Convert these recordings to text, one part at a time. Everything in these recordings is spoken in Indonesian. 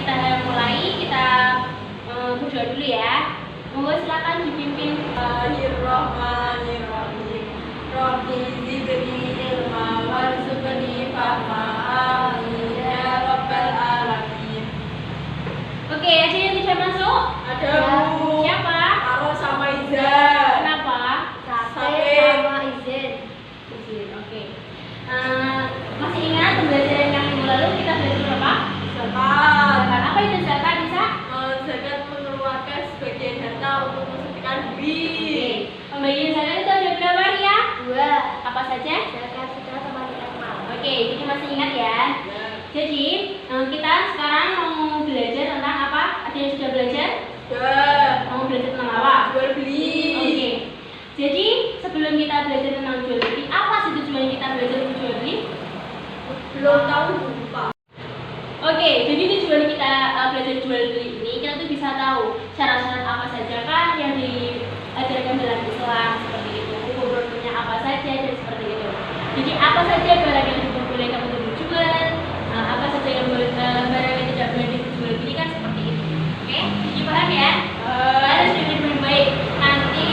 kita mulai, kita berdoa dulu ya. Monggo silakan dipimpin. Bismillahirrahmanirrahim. Rabbi zidni ilma warzuqni fahma. Amin ya rabbal alamin. Oke, ada yang tidak masuk? Ada Bu. Siapa? Aro sama Iza. Kenapa? Sakit. sama izin. Oke. Masih ingat pembelajaran yang minggu lalu kita belajar apa? Zakat. Apa itu zakat, bisa? Zakat mengeluarkan sebagian harta untuk mensucikan diri. Pembagian zakat itu ada berapa ya? 2. Apa saja? Zakat fitrah sama zakat mal. Oke, jadi masih ingat ya? Jadi kita sekarang mau belajar tentang apa? Ada yang sudah belajar? Mau belajar tentang apa? Jual beli. Oke. Jadi sebelum kita belajar tentang jual beli, apa sih tujuan kita belajar tentang jual beli? Belum tahu, lupa. Oke, jadi tujuan kita belajar jual beli ini, kita tuh bisa tahu syarat-syarat apa saja kan yang diajarkan dalam Islam seperti itu, hukum-hukumnya apa saja dan seperti itu. Jadi apa saja barang yang diperbolehkan untuk dijual, apa saja yang barang yang tidak boleh dijual belikan seperti itu. Oke, jadi paham ya? Harus dengan baik. Nanti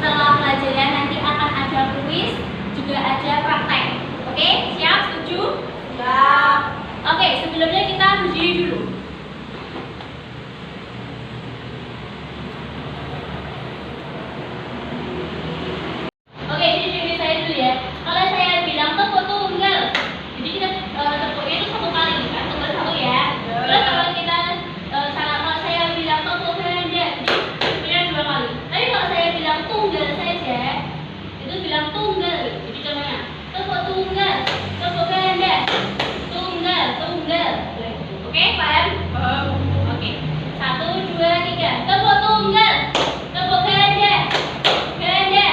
setelah pelajaran nanti akan ada kuis, juga ada praktek. Oke, siap? Setuju? Siap. Oke, sebelumnya kita berdiri dulu. Oke, jadi diri saya dulu ya. Kalau saya bilang toko tunggal, jadi kita tokonya itu satu kali, kan? Tunggal satu ya. Terus kalau kita kalau saya bilang toko ganda, jadi tokonya 2 kali. Tapi kalau saya bilang tunggal saja, itu bilang tunggal. Jadi contohnya toko tunggal, toko ganda. Tunggal. Oke, paham? Oke. 1, 2, 3. Tepuk tunggal. Tepuk ganda. Ganda.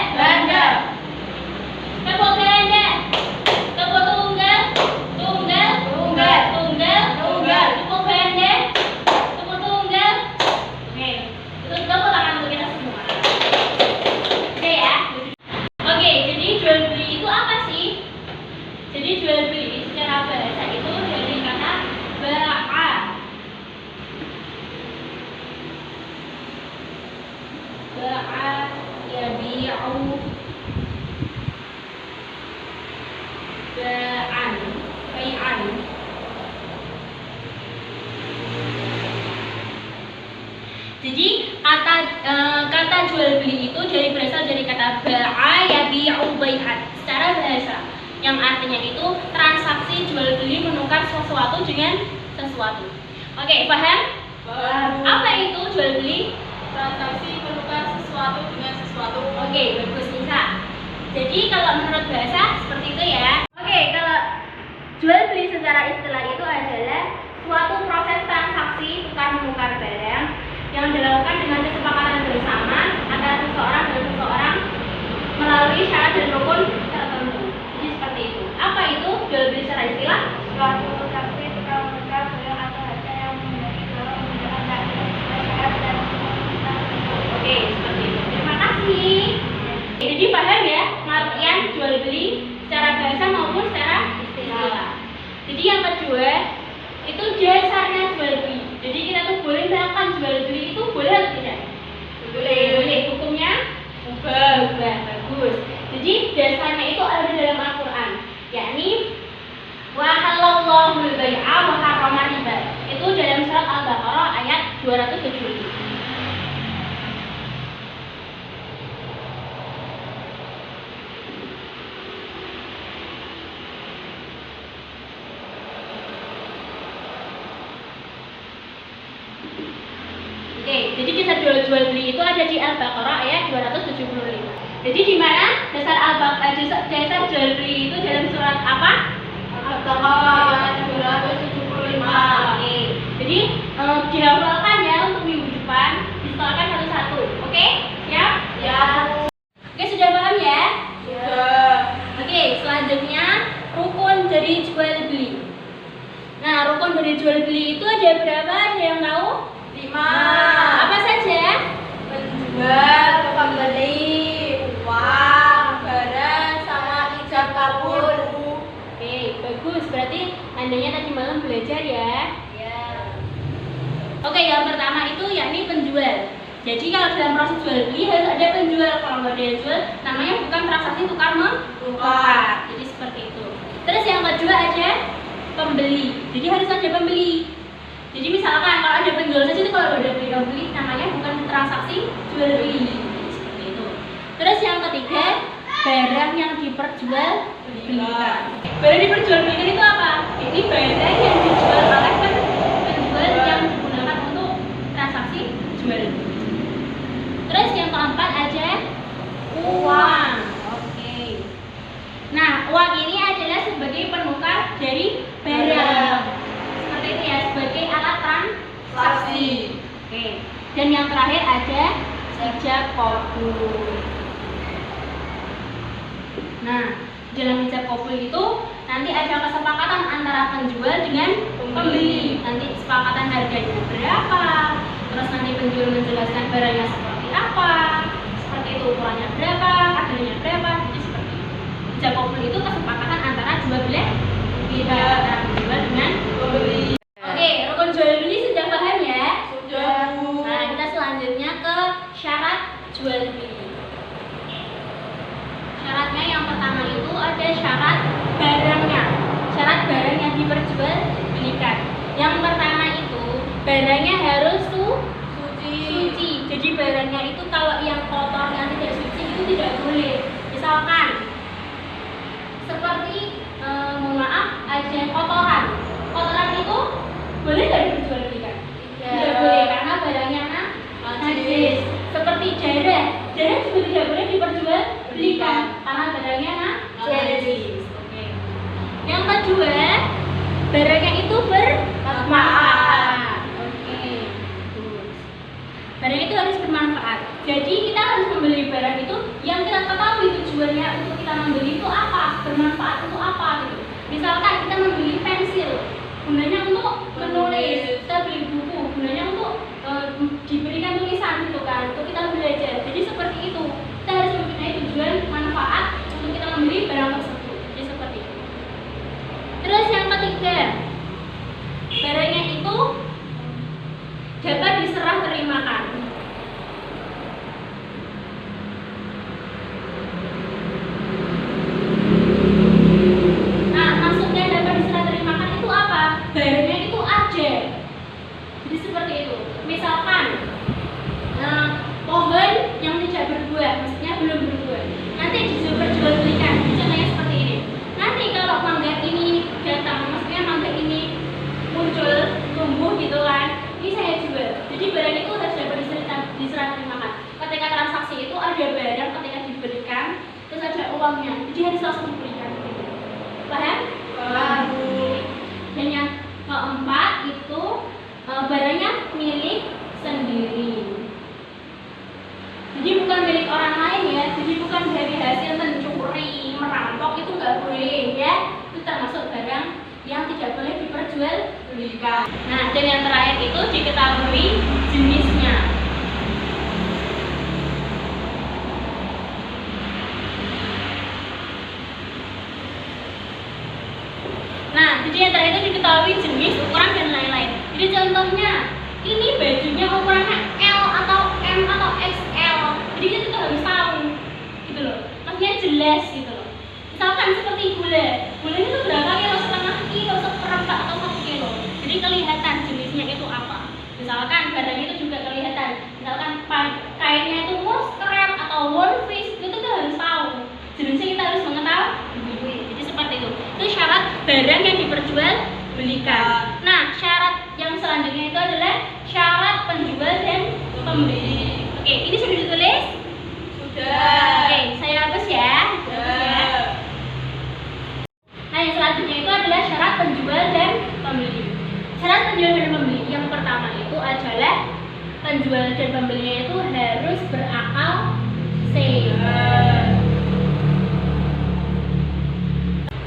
Tepuk ganda. Tepuk tunggal. Tunggal. Tepuk ganda. Tepuk tunggal. Oke. Itu tepuk tangan untuk kita semua. Oke ya. Oke, jadi jual beli itu apa sih? Jadi jual beli secara bahasa itu dari kata ba'a. Ba'a yabi'u. Ba'an. Bai'an. Jadi kata jual beli itu berasal dari kata ba'a yabi'u bai'an secara bahasa, yang artinya itu transaksi jual beli menukar sesuatu dengan sesuatu. Oke, paham? Apa itu jual beli? Transaksi menukar sesuatu dengan sesuatu. Oke, bagus Nisa. Jadi kalau menurut bahasa seperti itu ya. Oke, kalau jual beli secara istilah itu adalah suatu proses transaksi tukar menukar barang yang dilakukan dengan kesepakatan bersama antara seseorang dan seseorang melalui syarat dan rukun tertentu. Jadi seperti itu. Apa itu jual beli secara istilah? Suatu transaksi tukar menukar barang atau harga yang memiliki dalam menggunakan syarat dan Oke, seperti itu. Terima kasih. Jadi paham ya pengertian jual beli secara bahasa maupun secara istilah. Jadi yang kedua itu dasarnya jual beli. Jadi kita tuh boleh melakukan jual beli itu boleh atau tidak? Boleh. Hukumnya? Ubah. Bagus. Jadi dasarnya itu ada dalam Al-Quran, yakni wa halallahu al-bai'a wa harrama riba. Itu dalam surat Al-Baqarah ayat 275. Oke, jadi kisah jual beli itu ada di Al-Baqarah ayat 275. Jadi di mana dasar dasar jual beli itu dalam surat apa? Al-Baqarah 275. Oke. Jadi dihafalkan ya untuk minggu depan, disetorkan satu-satu. Oke? Siap? Siap. Oke, sudah paham ya? Sudah. Oke, selanjutnya rukun dari jual beli. Nah, rukun dari jual beli itu ada berapa? Ada yang tahu? 5. Apa saja? Penjual, pembeli, uang, barang, sama ijab kabul. Oke, bagus. Berarti andanya tadi malam belajar ya. Ya. Oke, yang pertama itu yakni penjual. Jadi kalau dalam proses jual beli harus ada penjual. Kalau nggak ada yang jual, namanya bukan transaksi tukar menukar. Jadi seperti itu. Terus yang kedua ada pembeli. Jadi harus ada pembeli. Jadi misalkan kalau ada penjual saja itu kalau ada pembeli namanya bukan transaksi jual beli. Seperti itu. Terus yang ketiga barang yang diperjualbelikan. Barang diperjualbelikan itu apa? Ini barang yang dijual oleh penjual yang digunakan untuk transaksi jual beli. Terus yang keempat ada uang. Oke. Nah, uang ini adalah sebagai penukar dari barang. Seperti itu ya, sebagai alat transaksi. Oke. Dan yang terakhir ada ijab kabul. Nah, dalam ijab kabul itu nanti ada kesepakatan antara penjual dengan pembeli. Nanti kesepakatan harganya berapa. Terus nanti penjual menjelaskan barangnya seperti apa. Seperti itu ukurannya berapa, harganya berapa. Jadi seperti itu. Ijab kabul itu kesepakatan antara dua belah pihak, antara penjual dengan pembeli. Oke, rukun jual beli sudah paham ya? Sudah, Bu. Nah, kita selanjutnya ke syarat jual beli. Syaratnya yang pertama itu ada syarat barangnya. Syarat barang yang diperjualbelikan. Yang pertama itu barangnya harus suci. Jadi barangnya itu kalau yang kotor yang tidak suci itu tidak boleh. Misalkan seperti mohon maaf ada kotoran. Kotoran itu boleh nggak diperjualbelikan? Tidak boleh karena barangnya najis. Seperti darah juga tidak boleh diperjualbelikan karena barangnya najis. Oke. Yang kedua, barangnya itu bermanfaat. Oke. Barang itu harus bermanfaat. Jadi kita harus membeli barang itu yang kita ketahui tujuannya untuk kita membeli itu apa, bermanfaat untuk apa gitu. Misalkan kita membeli pensil, gunanya untuk menulis. Kita beli buku, gunanya untuk diberikan tulisan gitu kan, untuk kita belajar. Jadi seperti itu. Kita harus mempunyai tujuan manfaat untuk kita membeli barang tersebut. Jadi seperti itu. Terus yang ketiga, barangnya itu dapat diserah terimakan. Nah, maksudnya dapat diserah terimakan itu apa? Barangnya itu ada. Jadi seperti itu. Misalkan pohon yang tidak berbuah, maksudnya belum berbuah, nanti diperjualbelikan. Contohnya seperti ini. Nanti kalau mangga ini datang, maksudnya mangga ini muncul, tumbuh gitu kan, ini saya jual. Jadi barang itu harus dapat diserah terimakan. Ketika transaksi itu ada barang, ketika diberikan, terus ada uangnya. Jadi harus langsung diberikan. Paham? Paham. Dan yang keempat itu barangnya milik sendiri. Jadi bukan milik orang lain ya. Jadi bukan dari hasil mencuri, merampok, itu nggak boleh ya. Itu termasuk barang yang tidak boleh diperjualbelikan. Nah, dan yang terakhir itu diketahui jenisnya. Nah, jadi yang terakhir itu diketahui jenis, ukuran dan lain-lain. Jadi contohnya, ini bajunya ukurannya L atau M atau XL. Jadi kita harus tahu, gitu loh. Maksudnya jelas gitu loh. Misalkan seperti gula itu berapa kilo, setengah kilo, seperempat atau 1 kilo. Jadi kelihatan jenisnya itu apa. Misalkan barangnya itu juga kelihatan. Misalkan kainnya itu wool scrap atau wool fish, itu kita harus tahu. Jenisnya kita harus mengetahui. Jadi seperti itu. Itu syarat barang yang diperjualbelikan. Nah, syarat yang selanjutnya itu adalah syarat penjual dan pembeli. Oke, ini sudah ditulis? Sudah. Oke, saya hapus ya. Nah, yang selanjutnya itu adalah syarat penjual dan pembeli. Syarat penjual dan pembeli yang pertama itu adalah penjual dan pembelinya itu harus berakal sehat.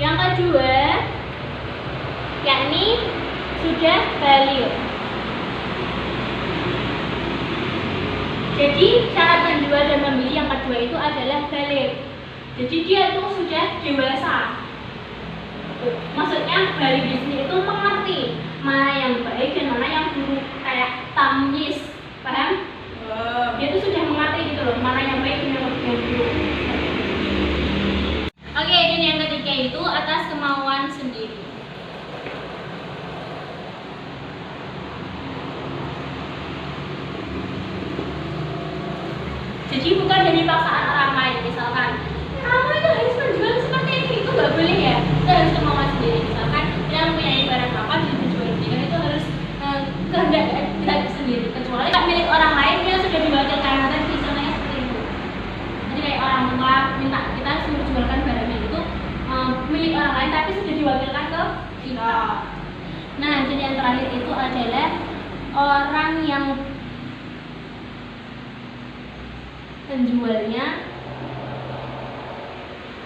Yang kedua, yakni sudah balik. Jadi syarat penjual dan pembeli yang kedua itu adalah balik. Jadi dia itu sudah dewasa. Maksudnya balik di sini itu mengerti mana yang baik dan mana yang buruk. Kayak tahu Jadi bukan dari paksaan orang lain. Misalkan kamu itu harus menjual seperti ini, itu nggak boleh ya. Itu harus kemauan sendiri. Misalkan kita mempunyai barang apa dijual belikan itu harus kehendak kita sendiri. Kecuali milik orang lain yang sudah diwakilkan, dan misalnya seperti itu. Jadi kayak orang tua minta kita suruh jualkan barangnya itu milik orang lain tapi sudah diwakilkan ke kita. Nah, jadi yang terakhir itu adalah orang yang penjualnya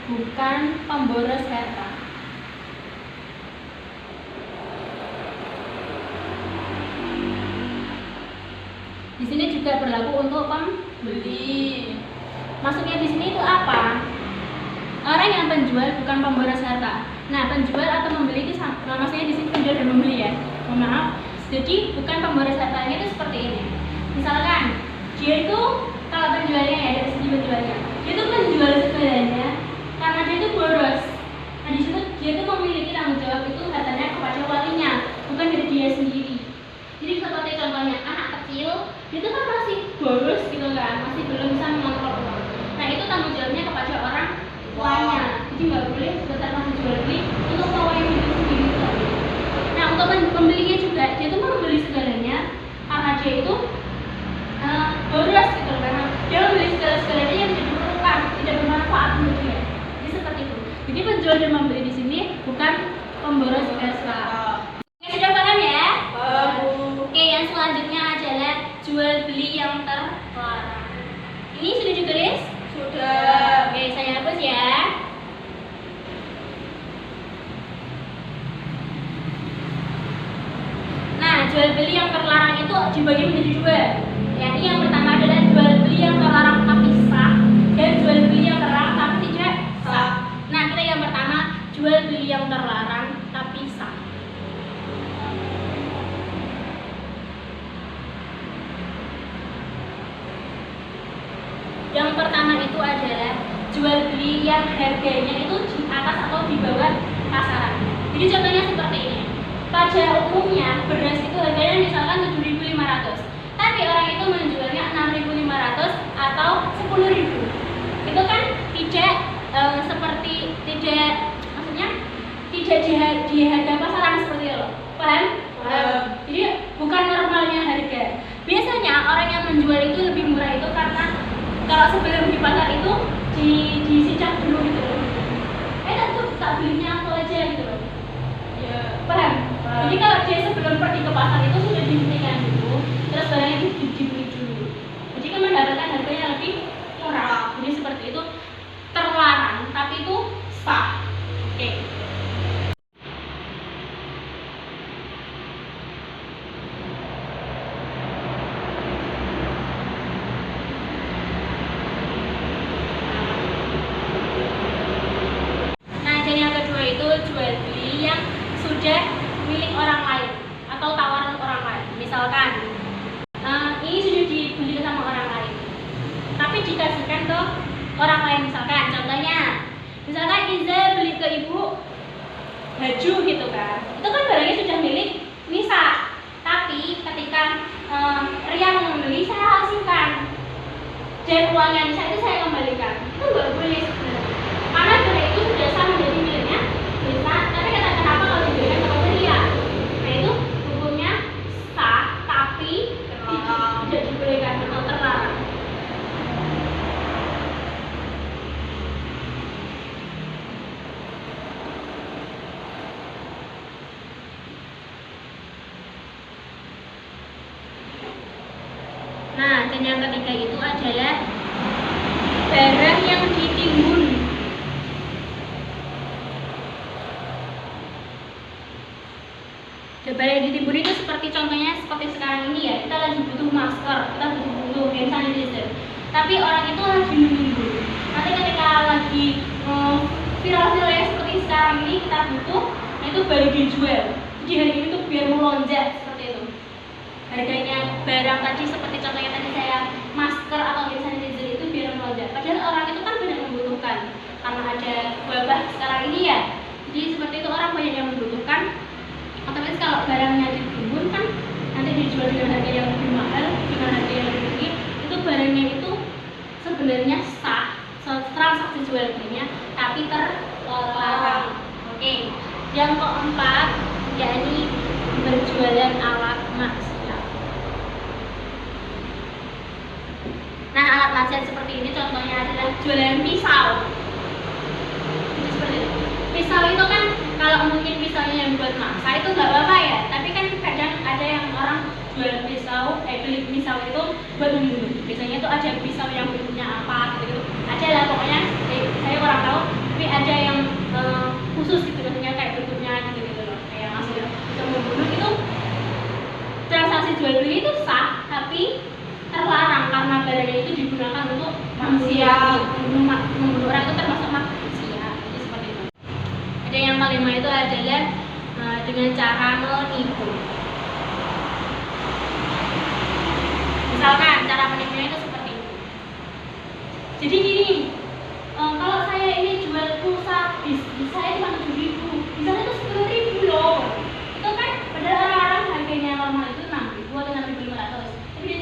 bukan pemboros harta. Di sini juga berlaku untuk pembeli. Maksudnya di sini itu apa? Orang yang penjual bukan pemboros harta. Nah, penjual atau membeli itu maksudnya di sini penjual dan membeli ya. Mohon maaf. Jadi bukan pemboros hartanya itu seperti ini. Misalkan dia itu kalau penjualnya ya dari segi penjualnya, dia itu menjual segalanya karena dia itu boros. Nah, di situ dia itu memiliki tanggung jawab itu hartanya kepada walinya, bukan dari dia sendiri. Jadi seperti contohnya anak kecil, dia itu kan masih boros gitu kan, masih belum bisa mengontrol uang. Nah, itu tanggung jawabnya kepada orang tuanya. Jadi nggak boleh sebentar masih jual beli untuk bawa yang hidup sendiri itu. Nah, untuk pembelinya juga, dia itu membeli segalanya karena dia itu boros gitu loh, karena dia membeli segala-segalanya yang tidak diperlukan, tidak bermanfaat untuk dia. Jadi seperti itu. Jadi penjual dan membeli di sini bukan pemboros harta. Oke, sudah paham ya? Oke, yang selanjutnya adalah jual beli yang terlarang. Ini sudah ditulis? Sudah. Oke, saya hapus ya. Nah, jual beli yang terlarang itu dibagi menjadi dua. Yakni yang pertama adalah jual beli yang terlarang tapi sah, dan jual beli yang terlarang tapi tidak sah. Nah, kita yang pertama jual beli yang terlarang tapi sah. Yang pertama itu adalah jual beli yang harganya itu di atas atau di bawah pasaran. Jadi contohnya seperti ini. Pada umumnya beras itu harganya misalkan 7.500, tapi orang itu menjualnya 6.500 atau 10.000. Itu kan tidak seperti maksudnya tidak di harga pasaran seperti itu. Paham? Jadi bukan normalnya harga. Biasanya orang yang menjual itu lebih murah itu karena kalau sebelum di pasar itu disicak dulu gitu loh. Tak belinya aku aja gitu loh. Ya, paham? Jadi kalau dia sebelum pergi ke pasar itu sudah dibelikan dulu, terus barangnya itu dibeli dulu. Jadi kan mendapatkan harganya lebih murah. Jadi seperti itu, terlarang tapi itu sah. Oke. Nah, dan yang kedua itu jual beli yang sudah milik orang lain atau tawaran orang lain. Misalkan ini sudah dibeli sama orang lain, tapi dikasihkan ke orang lain. Misalkan misalkan Iza beli ke ibu baju gitu kan, itu kan barangnya sudah milik Nisa, tapi ketika Ria membeli saya hasilkan dan uangnya Nisa itu saya kembalikan. Itu nggak boleh sebenarnya, karena barang itu sudah sah menjadi miliknya Nisa, tapi kenapa kalau diberikan kepada Ria? Nah, itu hukumnya sah tapi tidak dibolehkan atau terlarang. Nah, dan yang ketiga itu adalah barang yang ditimbun. Barang yang ditimbun itu seperti contohnya seperti sekarang ini ya, kita lagi butuh masker, kita butuh hand sanitizer, tapi orang itu lagi menunggu. Nanti ketika lagi viral-viralnya seperti sekarang ini kita butuh, nah itu baru dijual. Jadi hari ini tuh biar melonjak seperti itu harganya barang tadi, seperti contohnya tadi saya masker atau hand sanitizer itu biar melonjak. Padahal orang itu kan banyak membutuhkan karena ada wabah sekarang ini ya. Jadi seperti itu orang banyak yang membutuhkan. Otomatis kalau barangnya ditimbun kan nanti dijual dengan harga yang lebih mahal, dengan harga yang lebih tinggi, itu barangnya itu sebenarnya sah transaksi jual belinya, tapi terlarang. Oke. Yang keempat, yakni berjualan alat maksiat. Nah, alat maksiat seperti ini contohnya adalah jualan pisau. Jadi seperti itu. Pisau itu kan kalau mungkin pisaunya yang buat masak itu nggak apa-apa ya, tapi kan kadang ada yang orang jual pisau, beli pisau itu buat membunuh. Biasanya itu ada pisau yang bentuknya apa gitu, ada lah pokoknya. Saya kurang tahu, tapi ada yang khusus gitu, biasanya kayak bentuknya gitu loh, kayak maksudnya untuk membunuh itu. Transaksi jual beli itu sah, tapi terlarang karena barangnya itu digunakan untuk manusia, membunuh orang itu termasuk manusia. Jadi seperti itu. Ada yang kelima itu adalah dengan cara menipu. Misalkan cara menipunya itu seperti ini. Jadi gini, kalau saya ini jual pulsa saya cuma 7.000, di sana itu 10.000 loh. Itu kan padahal orang-orang harganya normal itu 6.000 atau 6.500. Tapi dia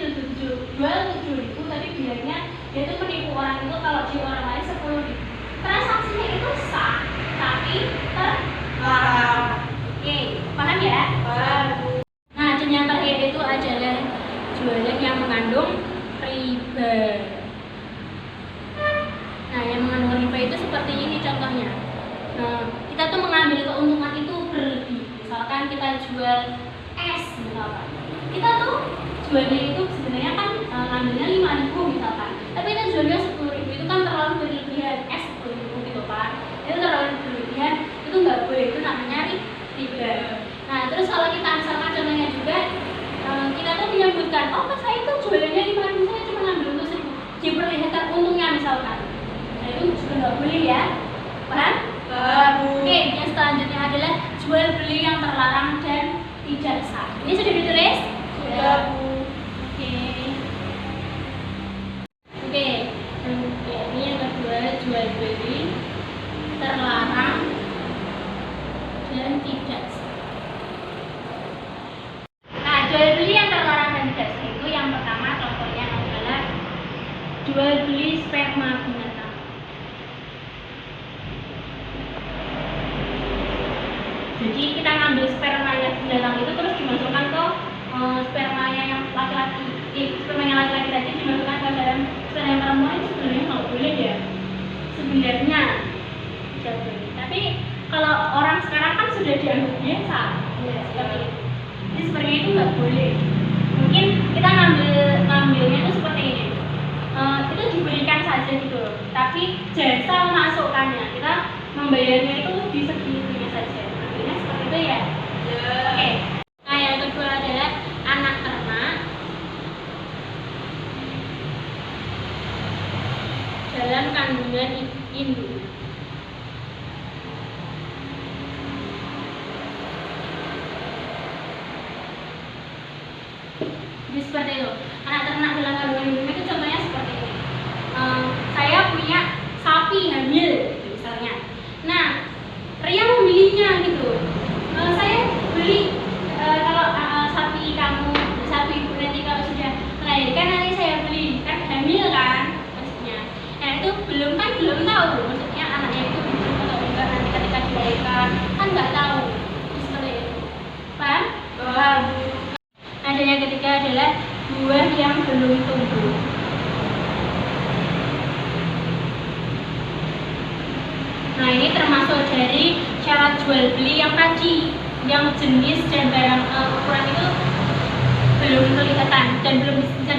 jual 7.000, tapi bilangnya dia itu menipu orang itu kalau di orang lain 10.000. Transaksinya itu sah, tapi terlarang. Oke, paham ya? Paham. Nah, dan yang terakhir itu adalah jualan yang mengandung riba. Nah, yang mengandung riba itu seperti ini contohnya. Kita tuh mengambil keuntungan itu berlebih. Misalkan kita jual es, misalkan. Kita tuh jualnya itu sebenarnya kan ngambilnya 5.000 misalkan. Tapi kita jualnya 10.000, itu kan terlalu berlebihan. Es 10.000 gitu kan. Itu terlalu berlebihan, itu nggak boleh, itu namanya riba. Nah, terus kalau kita misalkan contohnya juga kita tuh menyebutkan, oh mas saya tuh jualannya 5.000, saya cuma ngambil untuk 1.000, diperlihatkan untungnya misalkan. Nah, itu juga nggak boleh ya, paham? Paham. Oke, yang selanjutnya adalah jual beli yang terlarang dan tidak sah. Ini sudah ditulis? Sudah, Bu. Oke. Oke, ini yang kedua, jual beli terlarang dan tidak sah. Nah, jual beli yang terlarang dan tidak sah itu yang pertama contohnya adalah jual beli sperma binatang. Jadi kita ngambil spermanya binatang itu terus dimasukkan ke spermanya yang laki-laki. Spermanya laki-laki tadi dimasukkan ke dalam sperma yang perempuan, itu sebenarnya nggak boleh ya. Sebenarnya tidak boleh. Tapi kalau orang sekarang kan sudah dianggap biasa, ya, seperti itu. Jadi sebenarnya itu nggak boleh. Mungkin kita ngambilnya itu seperti ini. Itu diberikan saja gitu, tapi jasa memasukkannya kita membayarnya itu di segitunya saja. Artinya seperti itu ya. Oke. Nah, yang kedua adalah anak ternak dalam kandungan induk. Jadi seperti itu. Anak ternak dalam kandungan induk itu contohnya seperti ini. Saya punya sapi hamil misalnya. Nah, Ria membelinya gitu. Saya beli kalau sapi kamu, sapi ibu nanti kalau sudah melahirkan nanti saya beli, kan hamil kan maksudnya. Nah, itu belum tahu maksudnya anaknya itu hidup atau enggak nanti ketika dilahirkan kan nggak tahu. Seperti itu. Paham? Paham. Nah, dan yang ketiga adalah buah yang belum tumbuh. Nah, ini termasuk dari syarat jual beli yang tadi, yang jenis dan barang ukuran itu belum kelihatan dan belum bisa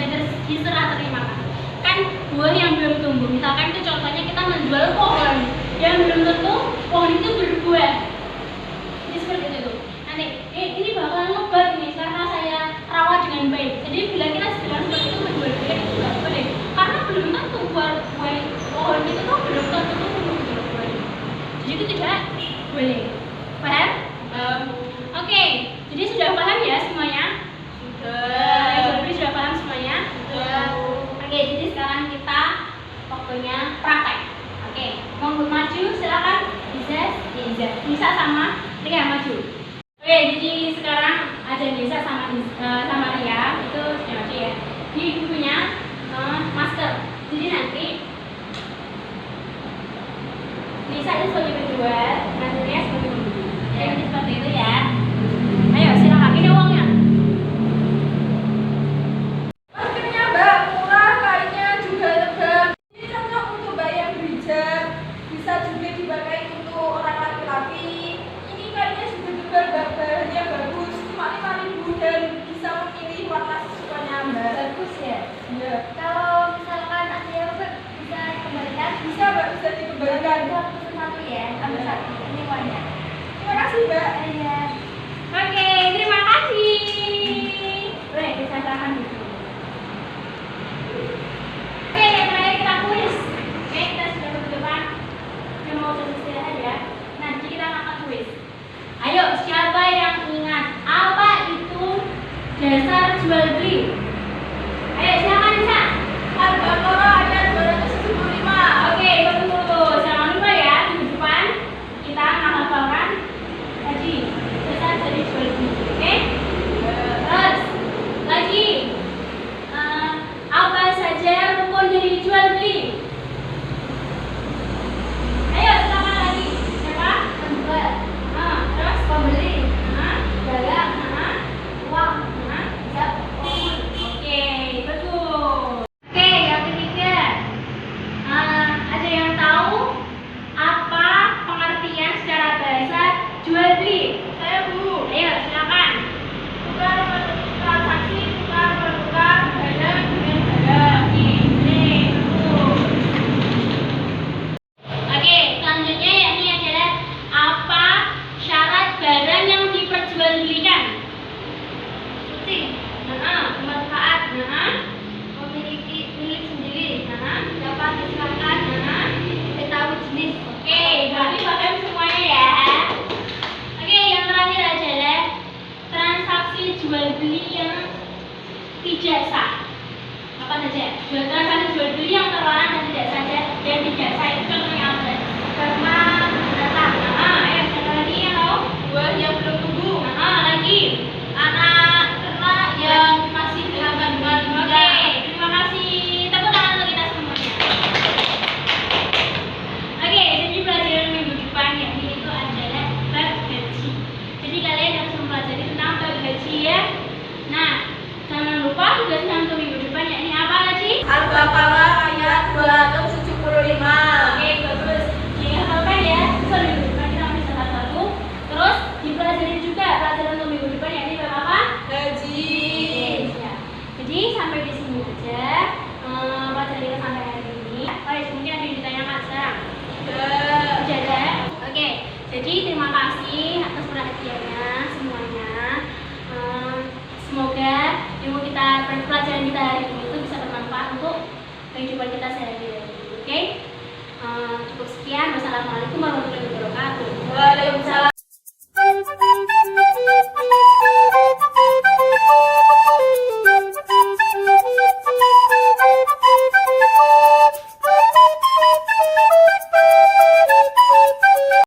diserah terimakan. Kan buah yang belum tumbuh, misalkan itu contohnya kita menjual pohon yang belum tentu pohon itu berbuah. Ini seperti itu. Nanti ini bakalan lebat nih karena saya rawat dengan baik. Jadi bila kita bilang seperti itu menjual beli itu nggak boleh, karena belum tentu buah pohon itu tuh belum tentu tumbuh buahnya. Jadi itu tidak boleh. Paham? Oke, jadi sudah paham ya semuanya? Sudah. Jadi sudah paham semuanya? Sudah. Oke, jadi sekarang kita waktunya praktek. Oke, mau maju silakan. Bisa sama Ria maju. Oke, jadi sekarang ada Nisa sama Ria itu sudah maju ya. Di bukunya masker. Jadi nanti bagus ya. Iya. Kalau misalkan ada yang rusak bisa dikembalikan. Bisa Mbak, bisa dikembalikan. Bisa pesen satu ya, ambil satu. Ini uangnya. Terima kasih Mbak. Iya. Oke, terima kasih. Boleh kita serahkan dulu. Oke, yang terakhir kita kuis. Oke, kita sudah ke depan. Kita mau istirahat ya. Nanti kita akan kuis. Ayo, siapa yang ingat apa itu dasar jual beli? Ayo, silakan Nisa. Harga murah hanya 275. Oke, betul. Jangan lupa ya, minggu depan kita menghafalkan tadi dasar dari jual beli. Oke? Terus lagi apa saja rukun dari jual beli? Ayo, silakan lagi. Siapa? Penjual, Terus pembeli, dagang, uang, siap. Oke, betul. Oke, yang ketiga. Ada yang tahu apa pengertian secara bahasa jual beli? Saya Bu. Ayo, silakan. Tukar transaksi, tukar bertukar, barang dengan barang. Oke, selanjutnya yakni adalah apa syarat barang yang diperjualbelikan? suci, Nah, bermanfaat, nah, memiliki milik sendiri, nah. dapat disilakan, diketahui jenis. Oke, berarti paham semuanya ya. Oke, yang terakhir adalah transaksi jual beli yang tidak sah. Apa saja? Transaksi jual beli yang terlarang dan tidak sah dan tidak sah itu contohnya apa? Karena datang, Ayo satu lagi yang tahu? Buah yang belum tumbuh. Lagi. Anak ternak yang masih dalam kandungan Oke, terima kasih. Tepuk tangan untuk kita semuanya. Oke, jadi pelajaran minggu depan yakni itu adalah bab gaji. Jadi kalian harus mempelajari tentang bab gaji ya. Nah, jangan lupa tugasnya untuk minggu depan yakni apa lagi? Al-Baqarah ayat 275. Oke, bagus. Dihafalkan ya. So, minggu depan kita masih salah satu. Terus dipelajari juga pelajaran untuk minggu depan yakni bab apa? Gaji. Ya. Jadi sampai di sini saja pelajaran kita sampai hari ini. Baik, mungkin ada yang ditanyakan sekarang. Sudah. Sudah ada? Oke. Jadi terima kasih atas perhatiannya semuanya. Semoga ilmu kita pelajaran kita hari ini itu bisa bermanfaat untuk kehidupan kita sehari-hari. Oke? Cukup sekian. Wassalamualaikum warahmatullahi wabarakatuh. Waalaikumsalam.